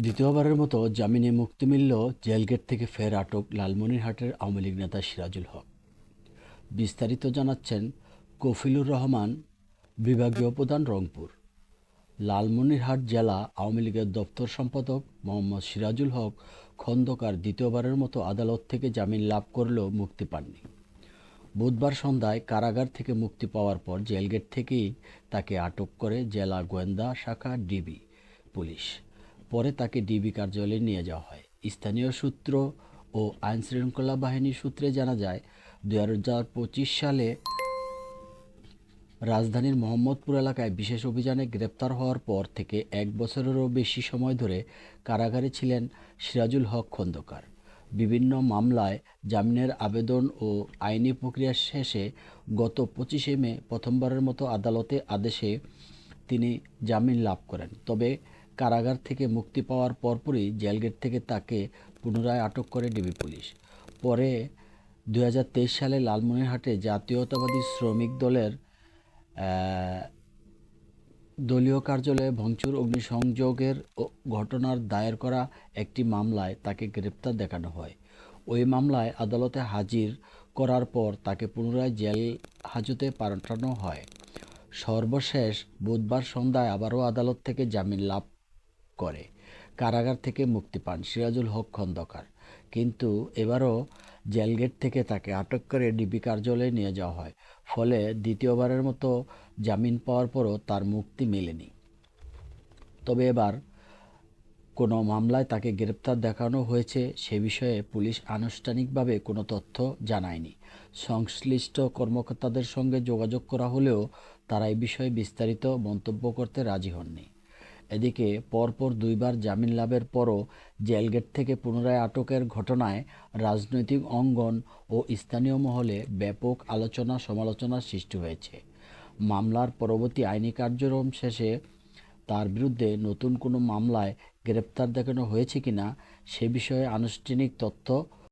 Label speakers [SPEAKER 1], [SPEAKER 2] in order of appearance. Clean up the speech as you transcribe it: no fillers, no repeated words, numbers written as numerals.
[SPEAKER 1] দ্বিতীয়বারের মতো জামিনে মুক্তি মিলল জেলগেট থেকে ফের আটক লালমনিরহাটের আওয়ামী লীগ নেতা সিরাজুল হক। বিস্তারিত জানাচ্ছেন কফিলুর রহমান, বিভাগীয় প্রধান, রংপুর। লালমনিরহাট জেলা আওয়ামী লীগের দপ্তর সম্পাদক মোহাম্মদ সিরাজুল হক খন্দকার দ্বিতীয়বারের মতো আদালত থেকে জামিন লাভ করলেও মুক্তি পাননি। বুধবার সন্ধ্যায় কারাগার থেকে মুক্তি পাওয়ার পর জেলগেট থেকেই তাকে আটক করে জেলা গোয়েন্দা শাখা ডিবি পুলিশ। পরে তাকে ডিবি কার্যালয়ে নিয়ে যাওয়া হয়। স্থানীয় সূত্র ও আইনশৃঙ্খলা বাহিনীর সূত্রে জানা যায়, 2025 সালে রাজধানীর মোহাম্মদপুর এলাকায় বিশেষ অভিযানে গ্রেপ্তার হওয়ার পর থেকে 1 বছরেরও বেশি সময় ধরে কারাগারে ছিলেন সিরাজুল হক খন্দকার। বিভিন্ন মামলায় জামিনের আবেদন ও আইনি প্রক্রিয়া শেষে গত 25 মে প্রথমবারের মতো আদালতে আদেশে তিনি জামিন লাভ করেন। তবে কারাগার থেকে মুক্তি পাওয়ার পরপরই জেলগেট থেকে তাকে পুনরায় আটক করে ডিবি পুলিশ। পরে 2023 সালে লালমনিরহাটে জাতীয়তাবাদী শ্রমিক দলের দলীয় কার্যালয়ে ভাঙচুর, অগ্নিসংযোগের ঘটনার দায়ের করা একটি মামলায় তাকে গ্রেপ্তার দেখানো হয়। ওই মামলায় আদালতে হাজির করার পর তাকে পুনরায় জেল হাজতে পাঠানো হয়। সর্বশেষ বুধবার সন্ধ্যায় আবারও আদালত থেকে জামিন লাভ করে কারাগার থেকে মুক্তি পান সিরাজুল হক খন্দকার। কিন্তু এবারও জেলগেট থেকে তাকে আটক করে ডিবি কার্যালয়ে নিয়ে যাওয়া হয়। ফলে দ্বিতীয়বারের মতো জামিন পাওয়ার পরও তার মুক্তি মেলেনি। তবে এবার কোনো মামলায় তাকে গ্রেপ্তার দেখানো হয়েছে সে বিষয়ে পুলিশ আনুষ্ঠানিকভাবে কোনো তথ্য জানায়নি। সংশ্লিষ্ট কর্মকর্তাদের সঙ্গে যোগাযোগ করা হলেও তারা এই বিষয়ে বিস্তারিত মন্তব্য করতে রাজি হননি। এদিকে পরপর দুইবার জামিন লাভের পরও জেলগেট থেকে পুনরায় আটকের ঘটনায় রাজনৈতিক অঙ্গন ও স্থানীয় মহলে ব্যাপক আলোচনা সমালোচনার সৃষ্টি হয়েছে। মামলার পরবর্তী আইনি কার্যক্রম শেষে তার বিরুদ্ধে নতুন কোনো মামলায় গ্রেপ্তার দেখানো হয়েছে কিনা সে বিষয়ে আনুষ্ঠানিক তথ্য